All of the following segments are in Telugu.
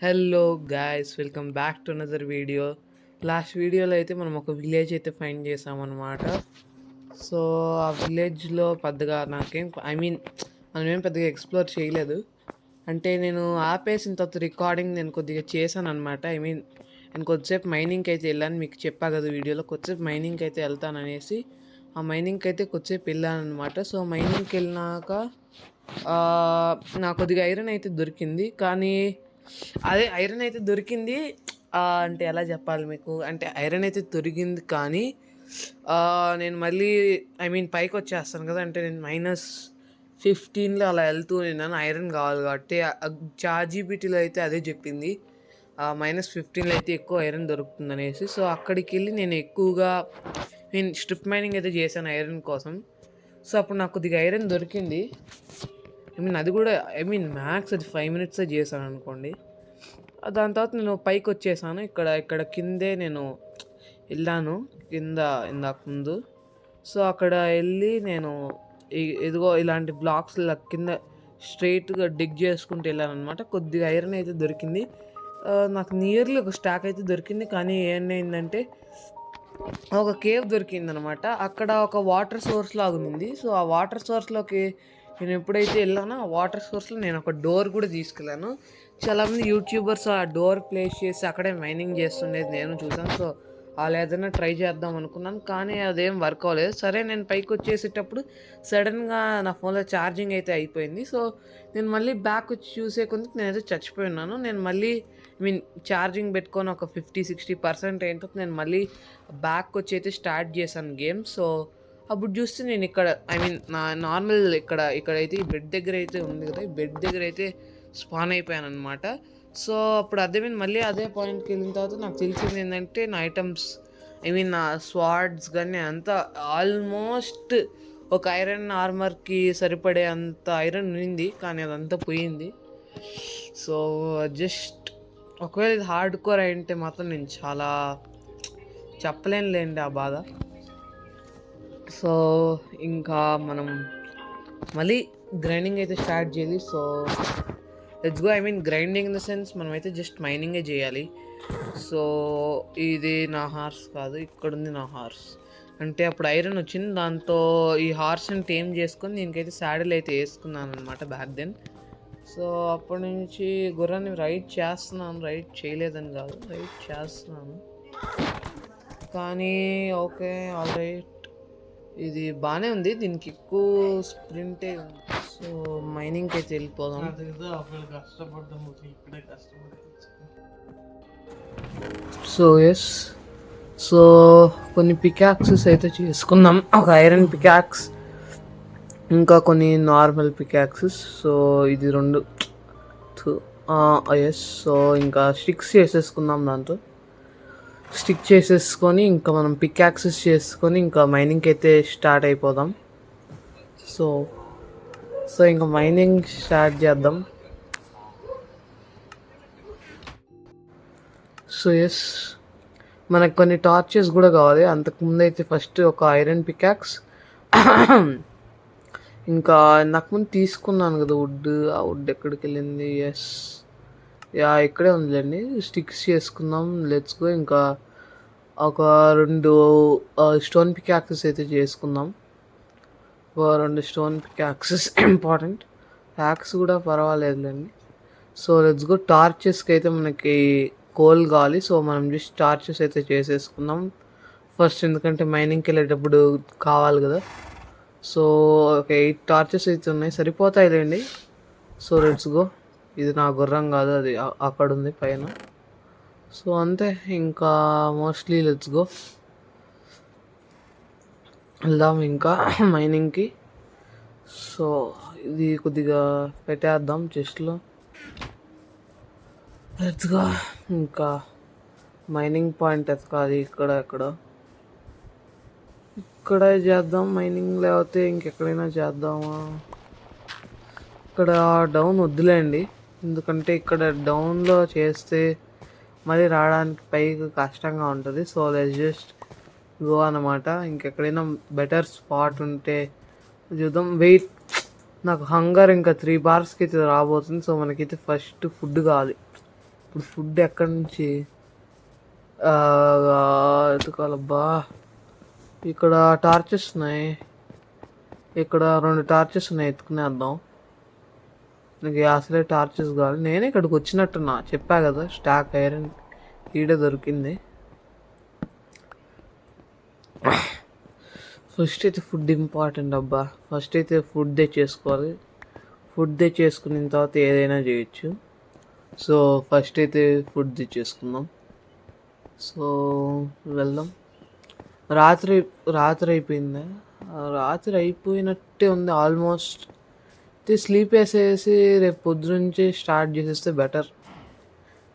Hello guys, welcome back to another video. Last వీడియోలో అయితే మనం ఒక విలేజ్ అయితే ఫైండ్ చేసామన్నమాట. సో ఆ విలేజ్లో పెద్దగా మనమేం పెద్దగా ఎక్స్ప్లోర్ చేయలేదు. అంటే నేను ఆపేసిన తర్వాత రికార్డింగ్ నేను కొద్దిగా చేశాను అనమాట. నేను కొద్దిసేపు మైనింగ్కి అయితే వెళ్ళాను, మీకు చెప్పా కదా వీడియోలో. కొద్దిసేపు మైనింగ్కి అయితే వెళ్తాననేసి ఆ మైనింగ్కి అయితే కొద్దిసేపు వెళ్ళాను అనమాట. సో మైనింగ్కి వెళ్ళినాక నాకు కొద్దిగా ఐరన్ అయితే దొరికింది. కానీ అదే ఐరన్ అయితే దొరికింది. అంటే ఎలా చెప్పాలి మీకు, అంటే ఐరన్ అయితే దొరికింది కానీ నేను మళ్ళీ పైకి వచ్చేస్తాను కదా. అంటే నేను -15లో అలా వెళ్తూ ఉన్నాను. ఐరన్ కావాలి కాబట్టి చాట్‌జీపీటీలో అయితే అదే చెప్పింది. -15లో అయితే ఎక్కువ ఐరన్ దొరుకుతుంది అనేసి. సో అక్కడికి వెళ్ళి నేను ఎక్కువగా స్ట్రిప్ మైనింగ్ అయితే చేశాను ఐరన్ కోసం. సో అప్పుడు నాకు కొద్దిగా ఐరన్ దొరికింది. అది కూడా మ్యాక్స్ అది 5 మినిట్సే చేశాను అనుకోండి. దాని తర్వాత నేను పైకి వచ్చేసాను. ఇక్కడ కిందే నేను వెళ్ళాను, కింద ఇందాక ముందు. సో అక్కడ వెళ్ళి నేను ఇదిగో ఇలాంటి బ్లాక్స్ కింద స్ట్రైట్గా డిగ్ చేసుకుంటూ వెళ్ళాను అనమాట. కొద్దిగా ఐరన్ అయితే దొరికింది. నాకు నియర్లీ ఒక స్టాక్ అయితే దొరికింది. కానీ ఏమైందంటే ఒక కేవ్ దొరికిందనమాట. అక్కడ ఒక వాటర్ సోర్స్ లాగా ఉంది. సో ఆ వాటర్ సోర్స్లోకి నేను ఎప్పుడైతే వెళ్ళానో ఆ వాటర్ సోర్స్లో నేను ఒక డోర్ కూడా తీసుకెళ్ళాను. చాలామంది యూట్యూబర్స్ ఆ డోర్ ప్లేస్ చేసి అక్కడే మైనింగ్ చేస్తుండేది నేను చూసాను. సో అలా ఏదైనా ట్రై చేద్దాం అనుకున్నాను, కానీ అదేం వర్క్ అవ్వలేదు. సరే నేను పైకి వచ్చేసేటప్పుడు సడన్గా నా ఫోన్లో ఛార్జింగ్ అయితే అయిపోయింది. సో నేను మళ్ళీ బ్యాక్ వచ్చి చూసే కొందుకు నేనైతే చచ్చిపోయి ఉన్నాను. నేను మళ్ళీ ఛార్జింగ్ పెట్టుకొని ఒక 50-60% ఏంటో నేను మళ్ళీ బ్యాక్ వచ్చి అయితే స్టార్ట్ చేశాను గేమ్. సో అప్పుడు చూస్తే నేను ఇక్కడ నా నార్మల్ ఇక్కడైతే ఈ బెడ్ దగ్గర అయితే ఉంది కదా, ఈ బెడ్ దగ్గర అయితే స్పాన్ అయిపోయాను అనమాట. సో అప్పుడు అర్థమైంది. మళ్ళీ అదే పాయింట్కి వెళ్ళిన తర్వాత నాకు తెలిసింది ఏంటంటే నా ఐటమ్స్ నా స్వార్డ్స్ కానీ అంతా ఆల్మోస్ట్ ఒక ఐరన్ ఆర్మర్కి సరిపడే అంత ఐరన్ ఉంది, కానీ అదంతా పోయింది. సో జస్ట్ ఒకవేళ ఇది హార్డ్ కోర్ అయింటే మాత్రం నేను చాలా చెప్పలేనులేండి ఆ బాధ. సో ఇంకా మనం మళ్ళీ గ్రైండింగ్ అయితే స్టార్ట్ చేయాలి. So let's go. Grinding in the sense మనమైతే జస్ట్ మైనింగే చేయాలి. సో ఇది నా హార్స్ కాదు, ఇక్కడుంది నా హార్స్. అంటే అప్పుడు ఐరన్ వచ్చింది, దాంతో ఈ హార్స్ని టేమ్ చేసుకొని దీనికైతే శాడిల్ అయితే వేసుకున్నాను అనమాట బ్యాక్ దెన్. సో అప్పటి నుంచి గుర్రాన్ని రైడ్ చేస్తున్నాను, రైడ్ చేయలేదని కాదు, రైడ్ చేస్తున్నాను. కానీ ఓకే, ఆల్ రైట్, ఇది బాగానే ఉంది, దీనికి ఎక్కువ స్ప్రింటే ఉంది. సో మైనింగ్కి అయితే వెళ్ళిపోదాం. సో ఎస్, సో కొన్ని పికాక్సెస్ అయితే చేసుకుందాం. ఒక ఐరన్ పికాక్స్, ఇంకా కొన్ని నార్మల్ పికాక్సెస్. సో ఇది 2 ఎస్. సో ఇంకా స్టిక్స్ చేసేసుకుందాం. దాంతో స్టిక్ చేసేసుకొని ఇంకా మనం పికాక్సెస్ చేసుకొని ఇంకా మైనింగ్కి అయితే స్టార్ట్ అయిపోదాం. సో ఇంకా మైనింగ్ స్టార్ట్ చేద్దాం. సో ఎస్, మనకు కొన్ని టార్చెస్ కూడా కావాలి. అంతకుముందు అయితే ఫస్ట్ ఒక ఐరన్ పికాక్స్, ఇంకా నాకు ముందు తీసుకున్నాను కదా వుడ్, ఆ వుడ్ ఎక్కడికి వెళ్ళింది? ఎస్, ఇక్కడే ఉందిలేండి. స్టిక్స్ చేసుకుందాం, లెట్స్ గో. ఇంకా ఒక 2 స్టోన్ పికాక్సెస్ అయితే చేసుకుందాం. 2 స్టోన్ పికాక్సెస్ ఇంపార్టెంట్, ప్యాక్స్ కూడా పర్వాలేదులేండి. So let's go. టార్చెస్కి అయితే మనకి కోల్ కావాలి. సో మనం జస్ట్ టార్చెస్ అయితే చేసేసుకుందాం ఫస్ట్, ఎందుకంటే మైనింగ్కి వెళ్ళేటప్పుడు కావాలి కదా. సో ఒక 8 టార్చెస్ అయితే ఉన్నాయి, సరిపోతాయిలేండి. So let's go. ఇది నా గుర్రం కాదు, అది అక్కడ ఉంది పైన. సో అంతే, ఇంకా మోస్ట్లీ లెట్స్ గో, వెళ్దాం ఇంకా మైనింగ్కి. సో ఇది కొద్దిగా పెట్టేద్దాం చెస్ట్లో. Let's go. ఇంకా మైనింగ్ పాయింట్ ఎతకాలి, ఇక్కడ చేద్దాం మైనింగ్, లేకపోతే ఇంకెక్కడైనా చేద్దామా? ఇక్కడ డౌన్ వద్దులేండి, ఎందుకంటే ఇక్కడ డౌన్లో చేస్తే మళ్ళీ రావడానికి పైకి కష్టంగా ఉంటుంది. సో లెట్స్ జస్ట్ గో అన్నమాట. ఇంకెక్కడైనా బెటర్ స్పాట్ ఉంటే చూద్దాం. వెయిట్, నాకు హంగర్ ఇంకా 3 బార్స్కి అయితే రాబోతుంది. సో మనకైతే ఫస్ట్ ఫుడ్ కావాలి. ఇప్పుడు ఫుడ్ ఎక్కడి నుంచి ఎత్తుకోవాలబ్బా. ఇక్కడ టార్చెస్ ఉన్నాయి, ఇక్కడ 2 టార్చెస్ ఉన్నాయి, ఎత్తుకునేద్దాం. నాకు అసలే టార్చెస్ కావాలి. నేనే ఇక్కడికి వచ్చినట్టున్నా, చెప్పా కదా స్టాక్ ఐరన్ ఈడే దొరికింది. ఫస్ట్ అయితే ఫుడ్ ఇంపార్టెంట్ అబ్బా. ఫస్ట్ అయితే ఫుడ్ తెచ్చేసుకోవాలి. ఫుడ్ తెచ్చేసుకున్న తర్వాత ఏదైనా చేయొచ్చు. సో ఫస్ట్ అయితే ఫుడ్ తెచ్చేసుకుందాం. సో వెళ్దాం. రాత్రి రాత్రి అయిపోయిందా? రాత్రి అయిపోయినట్టే ఉంది ఆల్మోస్ట్. స్లీప్ వేసేసి రేపు పొద్దునుంచి స్టార్ట్ చేసేస్తే బెటర్.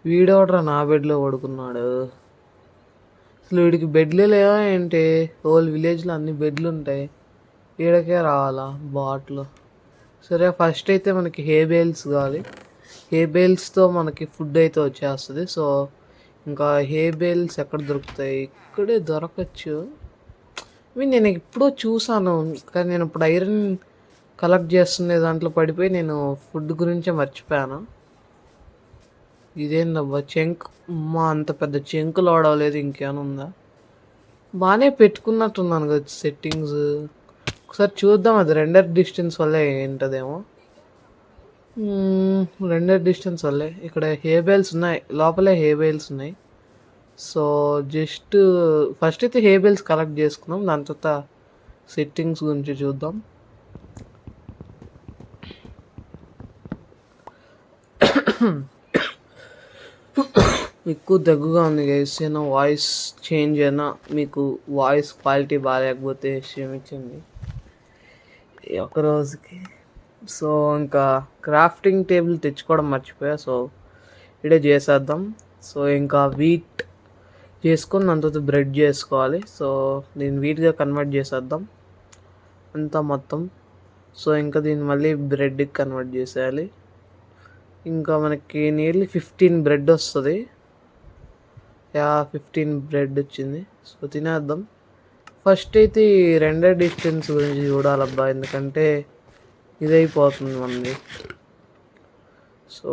వీడవడరా నా బెడ్లో పడుకున్నాడు. అసలు వీడికి బెడ్లే లేవా ఏంటి? హోల్ విలేజ్లో అన్ని బెడ్లు ఉంటాయి, వీడికే రావాలా బాట్లు. సరే ఫస్ట్ అయితే మనకి హే బేల్స్ కావాలి. హే బేల్స్తో మనకి ఫుడ్ అయితే వచ్చేస్తుంది. సో ఇంకా హే బేల్స్ ఎక్కడ దొరుకుతాయి? ఇక్కడే దొరకచ్చు. నేను ఎప్పుడో చూసాను, కానీ నేను ఇప్పుడు ఐరన్ కలెక్ట్ చేస్తుండే దాంట్లో పడిపోయి నేను ఫుడ్ గురించే మర్చిపోయాను. ఇదేందబ్బా చెంక్, అమ్మా అంత పెద్ద చెంకులు ఆడవలేదు. ఇంకేమైనా ఉందా? బాగానే పెట్టుకున్నట్టున్నాను కదా సెట్టింగ్స్. ఒకసారి చూద్దాం, అది రెండర్ డిస్టెన్స్ వల్లే ఏంటదేమో. రెండర్ డిస్టెన్స్ వల్లే. ఇక్కడ హేబెల్స్ ఉన్నాయి, లోపలే హేబెల్స్ ఉన్నాయి. సో జస్ట్ ఫస్ట్ అయితే హేబెల్స్ కలెక్ట్ చేసుకుందాం, దాని తర్వాత సెట్టింగ్స్ గురించి చూద్దాం. ఎక్కువ దగ్గుగా ఉంది గైస్, ఏమైనా వాయిస్ చేంజ్ అయినా, మీకు వాయిస్ క్వాలిటీ బాగాలేకపోతే క్షమించండి ఒక రోజుకి. సో ఇంకా క్రాఫ్టింగ్ టేబుల్ తెచ్చుకోవడం మర్చిపోయా, సో ఇడే చేసేద్దాం. సో ఇంకా వీట్ చేసుకొని దాని తర్వాత బ్రెడ్ చేసుకోవాలి. సో దీన్ని వీట్గా కన్వర్ట్ చేసేద్దాం అంతా మొత్తం. సో ఇంకా దీన్ని మళ్ళీ బ్రెడ్కి కన్వర్ట్ చేసేయాలి. ఇంకా మనకి నియర్లీ 15 బ్రెడ్ వస్తుంది. 15 బ్రెడ్ వచ్చింది. సో తినేద్దాం. ఫస్ట్ అయితే ఈ రెండర్ డిస్టెన్స్ గురించి చూడాలబ్బా, ఎందుకంటే ఇదైపోతుంది మనది. సో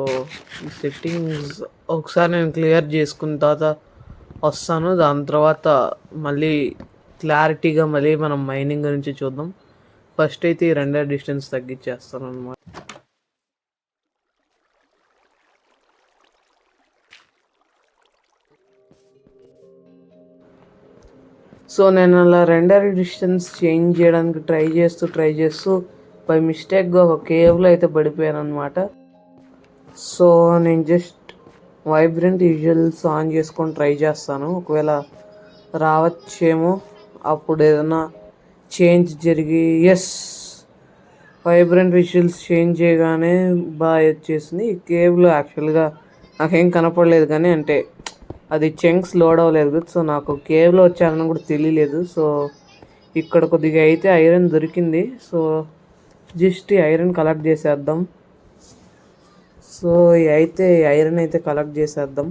ఈ సెట్టింగ్స్ ఒకసారి నేను క్లియర్ చేసుకున్న తర్వాత వస్తాను. దాని తర్వాత మళ్ళీ క్లారిటీగా మళ్ళీ మనం మైనింగ్ గురించి చూద్దాం. ఫస్ట్ అయితే ఈ రెండర్ డిస్టెన్స్ తగ్గించేస్తాను అనమాట. సో నేను అలా రెండర్ డిస్టెన్స్ చేంజ్ చేయడానికి ట్రై చేస్తూ బై మిస్టేక్గా ఒక కేవ్లో అయితే పడిపోయాను అనమాట. సో నేను జస్ట్ వైబ్రెంట్ విజువల్స్ ఆన్ చేసుకొని ట్రై చేస్తాను, ఒకవేళ రావచ్చేమో. అప్పుడు ఏదైనా చేంజ్ జరిగి వైబ్రెంట్ విజువల్స్ చేంజ్ చేయగానే బాగా వచ్చేసింది. ఈ కేవ్లో యాక్చువల్గా నాకేం కనపడలేదు, కానీ అంటే అది చంక్స్ లోడ్ అవ్వలేదు. సో నాకు కేవ్లో వచ్చానని కూడా తెలియలేదు. సో ఇక్కడ కొద్దిగా అయితే ఐరన్ దొరికింది. సో జస్ట్ ఈ ఐరన్ కలెక్ట్ చేసేద్దాం. సో అయితే ఐరన్ అయితే కలెక్ట్ చేసేద్దాం.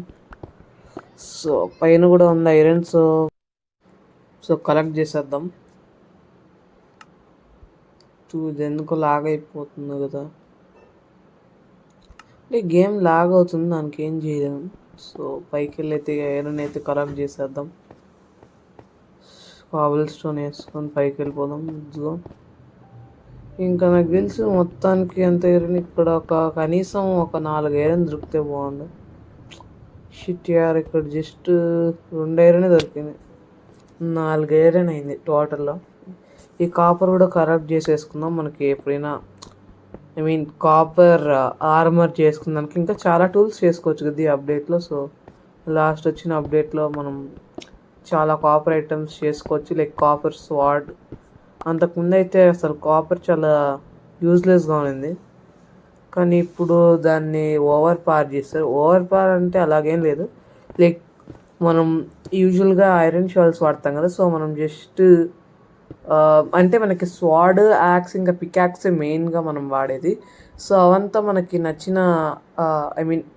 సో పైన కూడా ఉంది ఐరన్. సో కలెక్ట్ చేసేద్దాం. ఇది ఎందుకు లాగ్ అయిపోతుంది కదా, అంటే గేమ్ లాగ్ అవుతుంది, దానికి ఏం చేయలేము. సో పైకి వెళ్ళి అయితే ఐరన్ అయితే కలెక్ట్ చేసేద్దాం. కాబుల్ స్టోన్ వేసుకొని పైకి వెళ్ళిపోదాం. ఇంకా నాకు తెలిసి మొత్తానికి ఎంత ఐరన్ ఇక్కడ కనీసం ఒక 4 ఐరన్ దొరికితే బాగుండు. షిట్ యార్, ఇక్కడ జస్ట్ 2 ఐరన్ దొరికింది, 4 ఐరన్ అయింది టోటల్లో. ఈ కాపర్ కూడా కరెక్ట్ చేసేసుకుందాం. మనకి ఎప్పుడైనా కాపర్ ఆర్మర్ చేసుకుందానికి ఇంకా చాలా టూల్స్ చేసుకోవచ్చు కదా ఈ అప్డేట్లో. సో లాస్ట్ వచ్చిన అప్డేట్లో మనం చాలా కాపర్ ఐటమ్స్ చేసుకోవచ్చు, లైక్ కాపర్ స్వాడ్. అంతకుముందు అయితే అసలు కాపర్ చాలా యూజ్లెస్గా ఉంది, కానీ ఇప్పుడు దాన్ని ఓవర్ పవర్ చేస్తారు. ఓవర్ పవర్ అంటే అలాగేం లేదు, లైక్ మనం యూజువల్గా ఐరన్ షాల్స్ వాడతాం కదా. సో మనం జస్ట్ అంటే మనకి స్వాడ్, యాక్స్, ఇంకా పికాక్సే మెయిన్గా మనం వాడేది. సో అవంతా మనకి నచ్చిన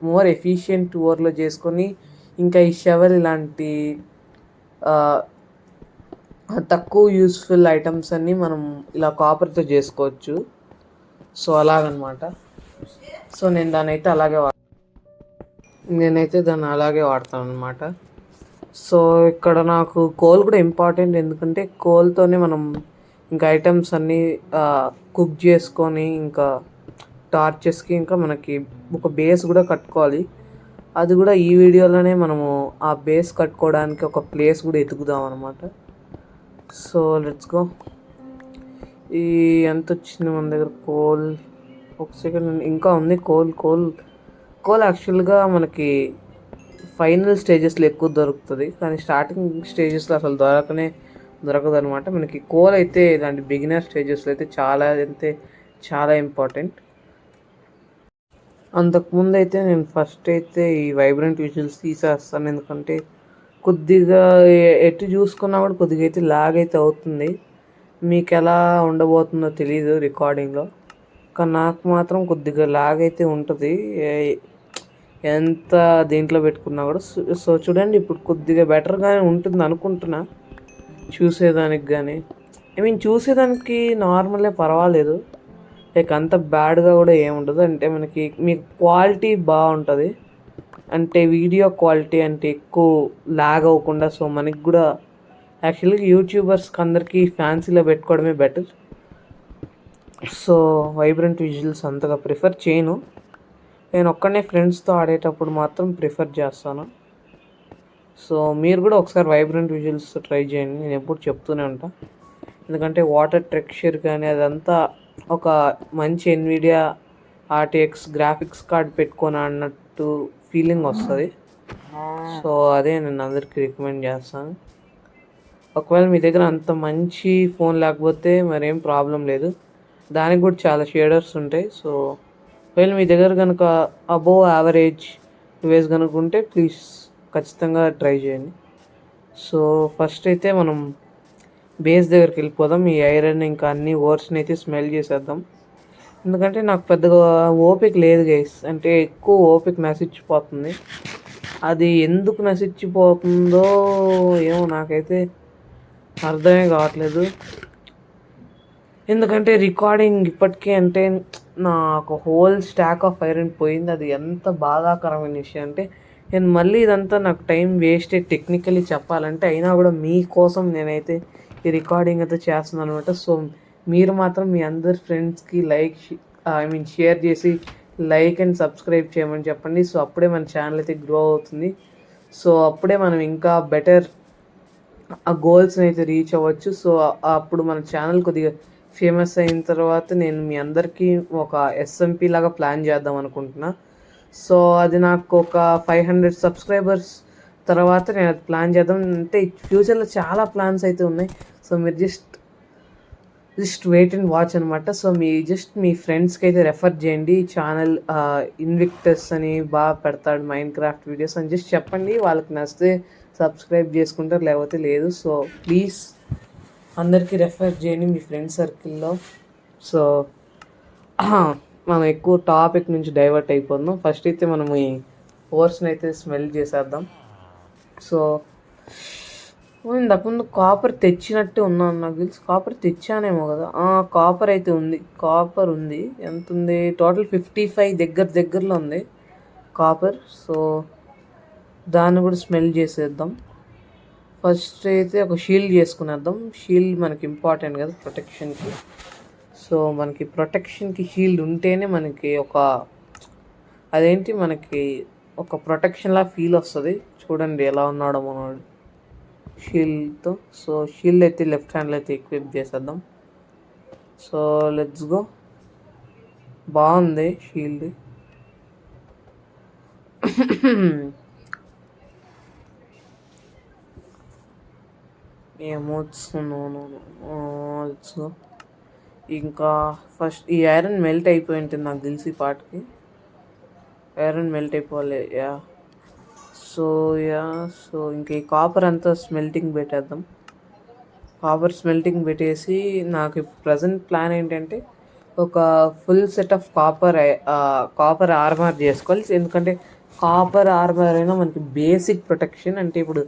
మోర్ ఎఫిషియెంట్ ఓవర్లో చేసుకొని, ఇంకా ఈ షవల్ ఇలాంటి తక్కువ యూస్ఫుల్ ఐటమ్స్ అన్నీ మనం ఇలా కాపర్తో చేసుకోవచ్చు. సో అలాగనమాట. సో నేను దాన్ని అయితే అలాగే నేనైతే దాన్ని అలాగే వాడతాను అనమాట. సో ఇక్కడ నాకు కోల్ కూడా ఇంపార్టెంట్, ఎందుకంటే కోల్తోనే మనం ఇంకా ఐటమ్స్ అన్నీ కుక్ చేసుకొని ఇంకా టార్చెస్కి ఇంకా మనకి ఒక బేస్ కూడా కట్టుకోవాలి. అది కూడా ఈ వీడియోలోనే మనము ఆ బేస్ కట్టుకోవడానికి ఒక ప్లేస్ కూడా ఎతుకుదాం అనమాట. So let's go. ఈ ఎంత వచ్చింది మన దగ్గర కోల్? ఒక సెకండ్, ఇంకా ఉంది కోల్ యాక్చువల్గా మనకి ఫైనల్ స్టేజెస్లో ఎక్కువ దొరుకుతుంది, కానీ స్టార్టింగ్ స్టేజెస్లో అసలు దొరకదు అనమాట. మనకి కోల్ అయితే ఇలాంటి బిగినర్ స్టేజెస్లో అయితే చాలా ఇంపార్టెంట్. అంతకుముందు అయితే నేను ఫస్ట్ అయితే ఈ వైబ్రెంట్ విజువల్స్ తీసేస్తాను, ఎందుకంటే కొద్దిగా ఎటు చూసుకున్నా కూడా కొద్దిగా అయితే లాగ్ అయితే అవుతుంది. మీకు ఎలా ఉండబోతుందో తెలీదు రికార్డింగ్లో, కానీ నాకు మాత్రం కొద్దిగా లాగ్ అయితే ఉంటుంది ఎంత దీంట్లో పెట్టుకున్నా కూడా. సో చూడండి, ఇప్పుడు కొద్దిగా బెటర్గానే ఉంటుంది అనుకుంటున్నా చూసేదానికి. కానీ చూసేదానికి నార్మలే, పర్వాలేదు, లైక్ అంత బ్యాడ్గా కూడా ఏముండదు. అంటే మీకు క్వాలిటీ బాగుంటుంది, అంటే వీడియో క్వాలిటీ అంటే ఎక్కువ లాగ్ అవ్వకుండా. సో మనకి కూడా యాక్చువల్గా యూట్యూబర్స్కి అందరికీ ఫ్యాన్సీలో పెట్టుకోవడమే బెటర్. సో వైబ్రెంట్ విజువల్స్ అంతగా ప్రిఫర్ చేయను, నేను ఒక్కనే ఫ్రెండ్స్తో ఆడేటప్పుడు మాత్రం ప్రిఫర్ చేస్తాను. సో మీరు కూడా ఒకసారి వైబ్రెంట్ విజువల్స్ ట్రై చేయండి, నేను ఎప్పుడు చెప్తూనే ఉంటాను. ఎందుకంటే వాటర్ టెక్స్చర్ కానీ అదంతా ఒక మంచి ఎన్విడియా ఆర్టీఎక్స్ గ్రాఫిక్స్ కార్డ్ పెట్టుకొని అన్నట్టు ఫీలింగ్ వస్తుంది. సో అదే నేను అందరికీ రికమెండ్ చేస్తాను. ఒకవేళ మీ దగ్గర అంత మంచి ఫోన్ లేకపోతే మరేం ప్రాబ్లం లేదు, దానికి కూడా చాలా షేడర్స్ ఉంటాయి. సో ఒకవేళ మీ దగ్గర కనుక అబోవ్ యావరేజ్ వేస్ కనుక ఉంటే ప్లీజ్ ఖచ్చితంగా ట్రై చేయండి. సో ఫస్ట్ అయితే మనం బేస్ దగ్గరికి వెళ్ళిపోదాం. ఈ ఐరన్ ఇంకా అన్ని ఓర్స్ని అయితే స్మెల్ చేసేద్దాం, ఎందుకంటే నాకు పెద్దగా ఓపిక లేదు గైస్. అంటే ఎక్కువ ఓపిక నశించిపోతుంది, అది ఎందుకు నశించిపోతుందో ఏమో నాకైతే అర్థమే కావట్లేదు. ఎందుకంటే రికార్డింగ్ ఇప్పటికే అంటే నాకు హోల్ స్టాక్ ఆఫ్ ఐరన్ పోయింది. అది ఎంత బాధాకరమైన విషయం అంటే నేను మళ్ళీ ఇదంతా నాకు టైం వేస్టే టెక్నికలీ చెప్పాలంటే. అయినా కూడా మీకోసం నేనైతే ఈ రికార్డింగ్ అయితే చేస్తున్నాను అనమాట. సో మీరు మాత్రం మీ అందరి ఫ్రెండ్స్కి షేర్ చేసి లైక్ అండ్ సబ్స్క్రైబ్ చేయమని చెప్పండి. సో అప్పుడే మన ఛానల్ అయితే గ్రో అవుతుంది. సో అప్పుడే మనం ఇంకా బెటర్ ఆ గోల్స్ని అయితే రీచ్ అవ్వచ్చు. సో అప్పుడు మన ఛానల్ కొద్దిగా ఫేమస్ అయిన తర్వాత నేను మీ అందరికీ ఒక ఎస్ఎంపీ లాగా ప్లాన్ చేద్దాం అనుకుంటున్నా. సో అది నాకు ఒక 500 సబ్స్క్రైబర్స్ తర్వాత నేను అది ప్లాన్ చేద్దాం. అంటే ఫ్యూచర్లో చాలా ప్లాన్స్ అయితే ఉన్నాయి. సో మీరు జస్ట్ వెయిట్ అండ్ వాచ్ అనమాట. సో మీ ఫ్రెండ్స్కి అయితే రెఫర్ చేయండి. ఛానల్ ఇన్విక్టస్ అని బాగా పెడతాడు మైండ్ క్రాఫ్ట్ వీడియోస్ అని జస్ట్ చెప్పండి, వాళ్ళకి నచ్చితే సబ్స్క్రైబ్ చేసుకుంటారు, లేకపోతే లేదు. సో ప్లీజ్ అందరికీ రెఫర్ చేయండి మీ ఫ్రెండ్ సర్కిల్లో. సో మనం ఎక్కువ టాపిక్ నుంచి డైవర్ట్ అయిపోతున్నాం. ఫస్ట్ అయితే మనం ఈ ఓర్స్ని అయితే స్మెల్ చేసేద్దాం. సో ఇంతకుముందు కాపర్ తెచ్చినట్టే ఉన్నాను, నాకు తెలిసి కాపర్ తెచ్చానేమో కదా. కాపర్ అయితే ఉంది, కాపర్ ఉంది. ఎంత ఉంది టోటల్? 55 దగ్గరలో ఉంది కాపర్. సో దాన్ని కూడా స్మెల్ చేసేద్దాం. ఫస్ట్ అయితే ఒక షీల్డ్ చేసుకునేద్దాం. షీల్డ్ మనకి ఇంపార్టెంట్ కదా ప్రొటెక్షన్కి. సో మనకి ప్రొటెక్షన్కి షీల్డ్ ఉంటేనే మనకి మనకి ఒక ప్రొటెక్షన్లా ఫీల్ వస్తుంది. చూడండి ఎలా ఉన్నాడో మనోడు షీల్డ్తో. సో షీల్డ్ అయితే లెఫ్ట్ హ్యాండ్లో అయితే ఎక్విప్ చేసేద్దాం. So let's go. బాగుంది షీల్డ్. Emotes let's go. ఇంకా ఫస్ట్ ఈ ఐరన్ మెల్ట్ అయిపోయి ఉంటుంది నాకు తెలిసి. పార్ట్కి ఐరన్ మెల్ట్ అయిపోవాలి. సో ఇంకా ఈ కాపర్ అంతా స్మెల్టింగ్ పెట్టేద్దాం. కాపర్ స్మెల్టింగ్ పెట్టేసి నాకు ప్రజెంట్ ప్లాన్ ఏంటంటే ఒక full set of copper armour చేసుకోవాలి. ఎందుకంటే కాపర్ ఆర్మర్ అయినా మనకి బేసిక్ ప్రొటెక్షన్. అంటే ఇప్పుడు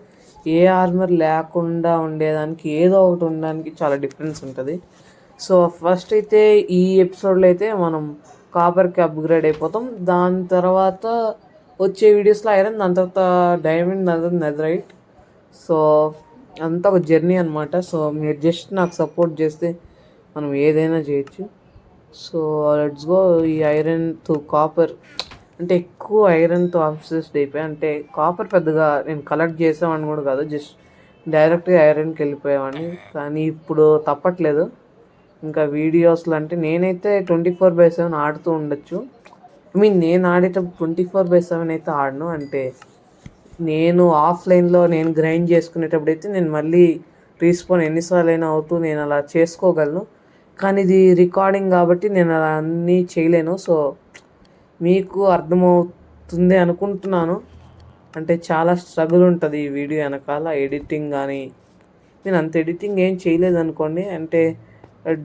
ఏ ఆర్మర్ లేకుండా ఉండేదానికి ఏదో ఒకటి ఉండడానికి చాలా డిఫరెన్స్ ఉంటుంది. సో ఫస్ట్ అయితే ఈ ఎపిసోడ్లో అయితే మనం కాపర్కి అప్గ్రేడ్ అయిపోతాం. దాని తర్వాత వచ్చే వీడియోస్లో ఐరన్, దాని తర్వాత డైమండ్, దాని తర్వాత నెదరైట్. సో అంతా ఒక జర్నీ అనమాట. సో మీరు జస్ట్ నాకు సపోర్ట్ చేస్తే మనం ఏదైనా చేయొచ్చు. So let's go. ఈ ఐరన్ తో కాపర్ అంటే ఎక్కువ ఐరన్తో అబ్సెస్డ్ అయిపోయా. అంటే కాపర్ పెద్దగా నేను కలెక్ట్ చేసామని కూడా కాదు, జస్ట్ డైరెక్ట్గా ఐరన్కి వెళ్ళిపోయామని. కానీ ఇప్పుడు తప్పట్లేదు. ఇంకా వీడియోస్లో అంటే నేనైతే 24/7 ఆడుతూ ఉండొచ్చు. ఐ మీన్ నేను ఆడేటప్పుడు 24/7 అయితే ఆడను. అంటే నేను ఆఫ్లైన్లో నేను గ్రైండ్ చేసుకునేటప్పుడు అయితే నేను మళ్ళీ రీస్పాన్ ఎన్నిసార్లు అయినా అవుతూ నేను అలా చేసుకోగలను. కానీ ఇది రికార్డింగ్ కాబట్టి నేను అలా అన్నీ చేయలేను. సో మీకు అర్థమవుతుంది అనుకుంటున్నాను. అంటే చాలా స్ట్రగుల్ ఉంటుంది ఈ వీడియో వెనకాల. ఎడిటింగ్ కానీ నేను అంత ఎడిటింగ్ ఏం చేయలేదు అనుకోండి. అంటే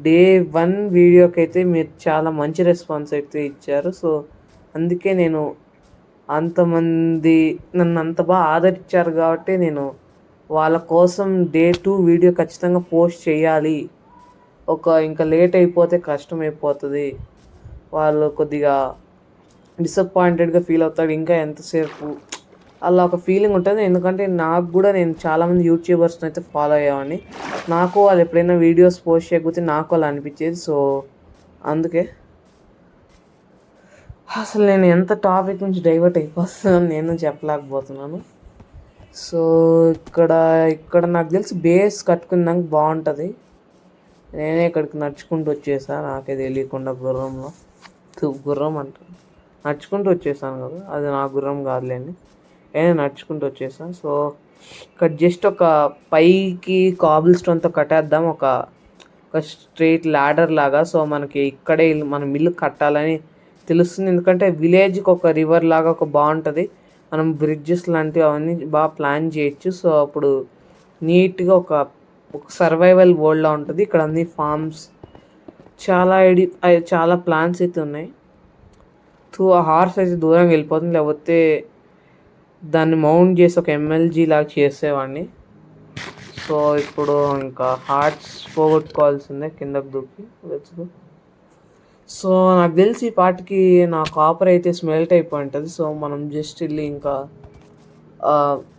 డే 1 వీడియోకి అయితే మీరు చాలా మంచి రెస్పాన్స్ అయితే ఇచ్చారు. సో అందుకే నేను అంతమంది నన్ను అంత బాగా ఆదరించారు కాబట్టి నేను వాళ్ళ కోసం డే 2 వీడియో ఖచ్చితంగా పోస్ట్ చేయాలి. ఇంకా లేట్ అయిపోతే కష్టం అయిపోతుంది, వాళ్ళు కొద్దిగా డిసప్పాయింటెడ్గా ఫీల్ అవుతాడు, ఇంకా ఎంతసేపు అలా ఒక ఫీలింగ్ ఉంటుంది. ఎందుకంటే నాకు కూడా నేను చాలామంది యూట్యూబర్స్ని అయితే ఫాలో అయ్యేవాడిని. నాకు వాళ్ళు ఎప్పుడైనా వీడియోస్ పోస్ట్ చేయకపోతే నాకు అలా అనిపించేది. సో అందుకే అసలు నేను ఎంత టాపిక్ నుంచి డైవర్ట్ అయిపోతున్నాను నేను చెప్పలేకపోతున్నాను. సో ఇక్కడ నాకు తెలిసి బేస్ కట్టుకున్నాక బాగుంటుంది. నేనే ఇక్కడికి నడుచుకుంటూ వచ్చేసాను, నాకే తెలియకుండా గుర్రం అంటాను, నడుచుకుంటూ వచ్చేసాను కదా, అది నా గుర్రం కాదులేండి, నేనే నడుచుకుంటూ వచ్చేసాను. సో ఇక్కడ జస్ట్ ఒక పైకి కాబుల్ స్టోన్తో కట్టేద్దాం, ఒక స్ట్రెయిట్ ల్యాడర్ లాగా. సో మనకి ఇక్కడే మనం ఇల్లు కట్టాలని తెలుస్తుంది. ఎందుకంటే విలేజ్కి ఒక రివర్ లాగా ఒక బాగుంటుంది, మనం బ్రిడ్జెస్ లాంటివి అవన్నీ బాగా ప్లాన్ చేయొచ్చు. సో అప్పుడు నీట్గా ఒక సర్వైవల్ వరల్డ్లా ఉంటుంది. ఇక్కడ అన్ని ఫార్మ్స్, చాలా ప్లాన్స్ అయితే ఉన్నాయి. ఆ హార్స్ అయితే దూరంగా వెళ్ళిపోతుంది, లేకపోతే దాన్ని మౌంట్ చేసి ఒక MLG లాగా చేసేవాడిని. సో ఇప్పుడు ఇంకా హార్ట్స్ పోగొట్టుకోవాల్సిందే కిందకు దూకి. సో నాకు తెలిసి ఈ పాటికి నా కాపర్ అయితే స్మెల్ట్ అయిపోయి ఉంటుంది. సో మనం జస్ట్ వెళ్ళి ఇంకా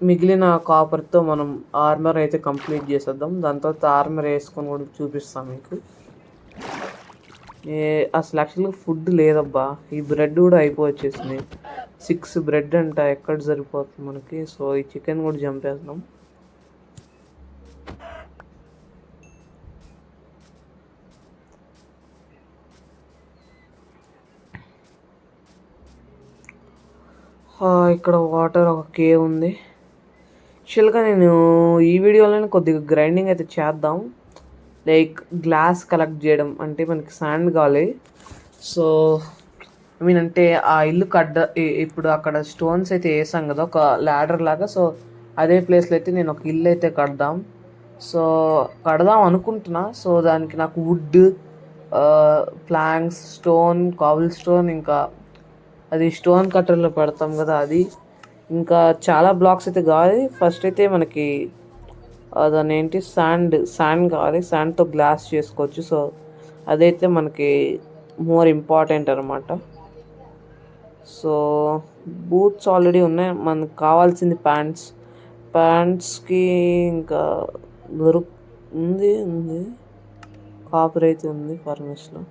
మిగిలిన కాపర్తో మనం ఆర్మర్ అయితే కంప్లీట్ చేసేద్దాం. దాని తర్వాత ఆర్మర్ వేసుకొని కూడా చూపిస్తాను మీకు. అసలు యాక్చువల్గా ఫుడ్ లేదబ్బా, ఈ బ్రెడ్ కూడా అయిపోవచ్చేసింది. 6 బ్రెడ్ అంట, ఎక్కడ సరిపోతుంది మనకి. సో ఈ చికెన్ కూడా చంపేస్తాం. ఇక్కడ వాటర్, ఒక కేవ్ ఉంది. యాక్చువల్గా నేను ఈ వీడియోలోనే కొద్దిగా గ్రైండింగ్ అయితే చేద్దాం, లైక్ గ్లాస్ కలెక్ట్ చేయడం. అంటే మనకి శాండ్ కావాలి. సో ఐ మీన్ అంటే ఆ ఇల్లు ఇప్పుడు అక్కడ స్టోన్స్ అయితే వేసాం కదా ఒక ల్యాడర్ లాగా. సో అదే ప్లేస్లో అయితే నేను ఒక ఇల్లు అయితే కడదాం అనుకుంటున్నా. సో దానికి నాకు wood, planks, stone, cobble stone, ఇంకా అది స్టోన్ కట్టర్లో పెడతాం కదా అది, ఇంకా చాలా బ్లాక్స్ అయితే కావాలి. ఫస్ట్ అయితే మనకి దాని ఏంటి శాండ్ కావాలి. శాండ్తో గ్లాస్ చేసుకోవచ్చు. సో అదైతే మనకి మోర్ ఇంపార్టెంట్ అనమాట. సో బూట్స్ ఆల్రెడీ ఉన్నాయి, మనకు కావాల్సింది ప్యాంట్స్కి ఇంకా ఉంది కాపర్ అయితే ఉంది ఫర్నిష్లో.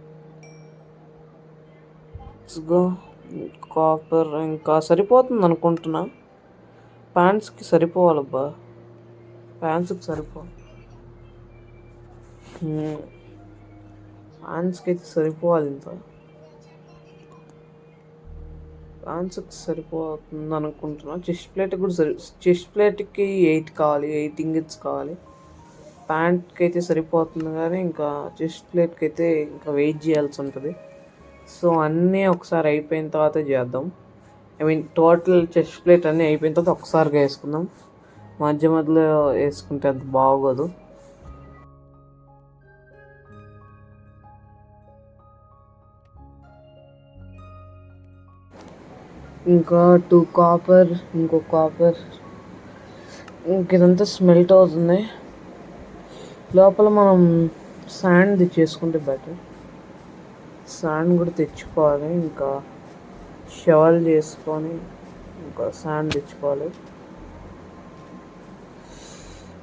కాపర్ ఇంకా సరిపోతుంది అనుకుంటున్నా. ప్యాంట్స్కి సరిపోవాలబ్బా, ప్యాంట్స్కి ప్యాంట్స్కి అయితే సరిపోవాలి. ఇంత ప్యాంట్స్కి సరిపోతుంది అనుకుంటున్నా. చెస్ట్ ప్లేట్కి 8 కావాలి, 8 ఇంగిట్స్ కావాలి. ప్యాంట్కి అయితే సరిపోతుంది కానీ ఇంకా చెస్ట్ ప్లేట్కి అయితే ఇంకా వెయిట్ చేయాల్సి ఉంటుంది. సో అన్నీ ఒకసారి అయిపోయిన తర్వాత చేద్దాం. I mean total chest plate అన్నీ అయిపోయిన తర్వాత ఒకసారిగా వేసుకుందాం, మధ్యలో వేసుకుంటే అంత బాగోదు. ఇంకా 2 కాపర్, ఇంకో కాపర్, ఇదంతా స్మెల్ట్ అవుతుంది. లోపల మనం శాండ్ చేసుకుంటే బెటర్. శాండ్ కూడా తెచ్చుకోవాలి, ఇంకా షవల్ చేసుకొని ఇంకా శాండ్ తెచ్చుకోవాలి.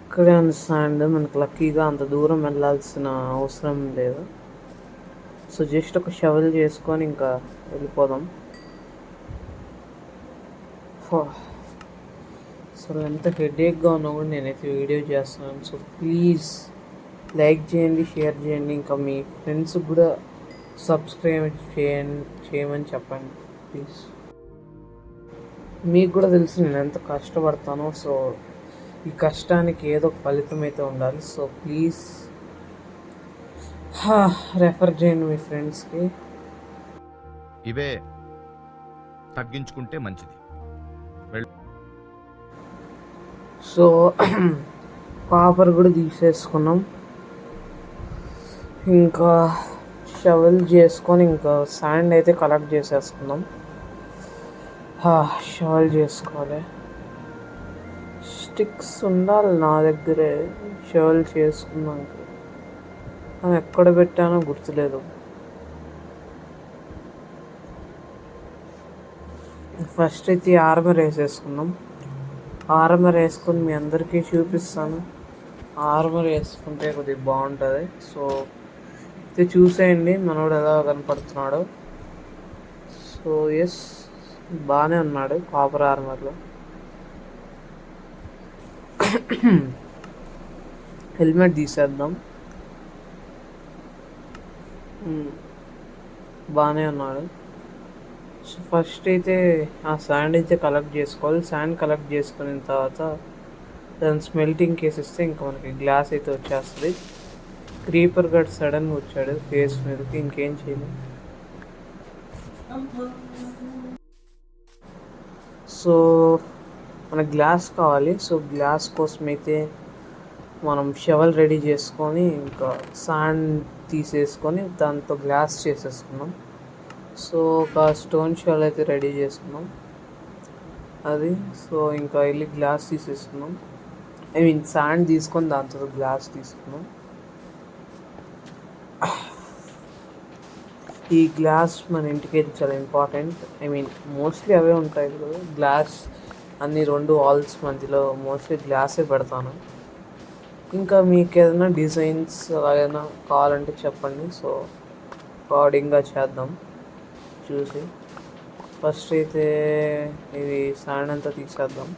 ఇక్కడే ఉంది శాండ్. మనకు లక్కీగా అంత దూరం వెళ్ళాల్సిన అవసరం లేదు. సో జస్ట్ ఒక షవల్ చేసుకొని ఇంకా వెళ్ళిపోదాం. అసలు ఎంత హెడేక్గా ఉన్నా కూడా నేనైతే వీడియో చేస్తున్నాను. సో ప్లీజ్ లైక్ చేయండి, షేర్ చేయండి, ఇంకా మీ ఫ్రెండ్స్కి కూడా సబ్స్క్రైబ్ చేయమని చెప్పండి ప్లీజ్. మీకు కూడా తెలుసు నేను ఎంత కష్టపడతానో. సో ఈ కష్టానికి ఏదో ఒక ఫలితం అయితే ఉండాలి. సో ప్లీజ్ రెఫర్ చేయండి మీ ఫ్రెండ్స్కి. ఇవే తగ్గించుకుంటే మంచిది. సో కాపర్ కూడా తీసేసుకున్నాం. ఇంకా షవల్ చేసుకొని ఇంకా శాండ్ అయితే కలెక్ట్ చేసేసుకున్నాం. షవల్ చేసుకోవాలి. స్టిక్స్ ఉండాలి నా దగ్గరే షవల్ చేసుకున్నాక. ఎక్కడ పెట్టానో గుర్తులేదు. ఫస్ట్ అయితే ఆర్మర్ వేసేసుకున్నాం. ఆర్మర్ వేసుకొని మీ అందరికీ చూపిస్తాను. ఆర్మర్ వేసుకుంటే కొద్దిగా బాగుంటుంది. సో ఇది చూసేయండి మనోడు ఎలా కనపడుతున్నాడు. సో ఎస్, బాగానే ఉన్నాడు కాపర్ ఆర్మర్లో. హెల్మెట్ తీసేద్దాం. బాగానే ఉన్నాడు. సో ఫస్ట్ అయితే ఆ శాండ్ అయితే కలెక్ట్ చేసుకోవాలి. శాండ్ కలెక్ట్ చేసుకున్న తర్వాత దాన్ని స్మెల్టింగ్ కేసిస్తే ఇంకా మనకి గ్లాస్ అయితే వచ్చేస్తుంది. క్రీపర్ గడ్ సడన్గా వచ్చాడు ఫేస్ మీదకి, ఇంకేం చేయలేదు. సో మనకు గ్లాస్ కావాలి. సో గ్లాస్ కోసం అయితే మనం షవల్ రెడీ చేసుకొని ఇంకా శాండ్ తీసేసుకొని దాంతో గ్లాస్ చేసేసుకున్నాం. సో ఒక స్టోన్ షవల్ అయితే రెడీ చేసుకున్నాం అది. సో ఇంకా వెళ్ళి గ్లాస్ తీసేసుకున్నాం. ఐ మీన్ శాండ్ తీసుకొని దాంతో గ్లాస్ తీసుకున్నాం. ఈ గ్లాస్ మన ఇంటికి అయితే చాలా ఇంపార్టెంట్. ఐ మీన్ మోస్ట్లీ అవే ఉంటాయి కదా గ్లాస్. అన్ని 2 వాల్స్ మధ్యలో మోస్ట్లీ గ్లాసే పెడతాను. ఇంకా మీకు ఏదైనా డిజైన్స్ ఏదైనా కావాలంటే చెప్పండి. సో అకార్డింగ్గా చేద్దాం చూసి. ఫస్ట్ అయితే ఇది శాండ్ అంతా తీసేద్దాం.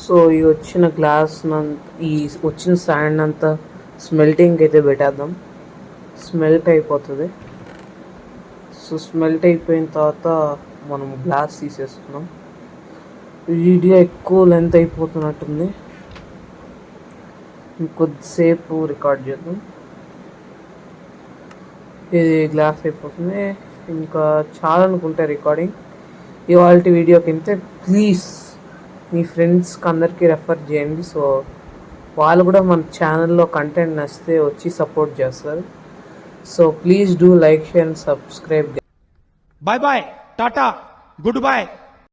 సో ఈ వచ్చిన గ్లాస్ ఈ వచ్చిన శాండ్ అంతా స్మెల్టింగ్కి అయితే పెట్టేద్దాం. స్మెల్ట్ అయిపోతుంది. సో స్మెల్ట్ అయిపోయిన తర్వాత మనం గ్లాస్ తీసేసుకున్నాం. వీడియో ఎక్కువ లెంత్ అయిపోతున్నట్టుంది, ఇంకొద్దిసేపు రికార్డ్ చేద్దాం. ఇది గ్లాస్ అయిపోతుంది. ఇంకా చాలా అనుకుంటే రికార్డింగ్. ఇవాళ వీడియో కింద ప్లీజ్ మీ ఫ్రెండ్స్కి అందరికీ రెఫర్ చేయండి. సో వాళ్ళు కూడా మన ఛానల్లో కంటెంట్ నచ్చితే వచ్చి సపోర్ట్ చేస్తారు. So please do like, share and subscribe. Bye bye, టాటా, గుడ్ బాయ్.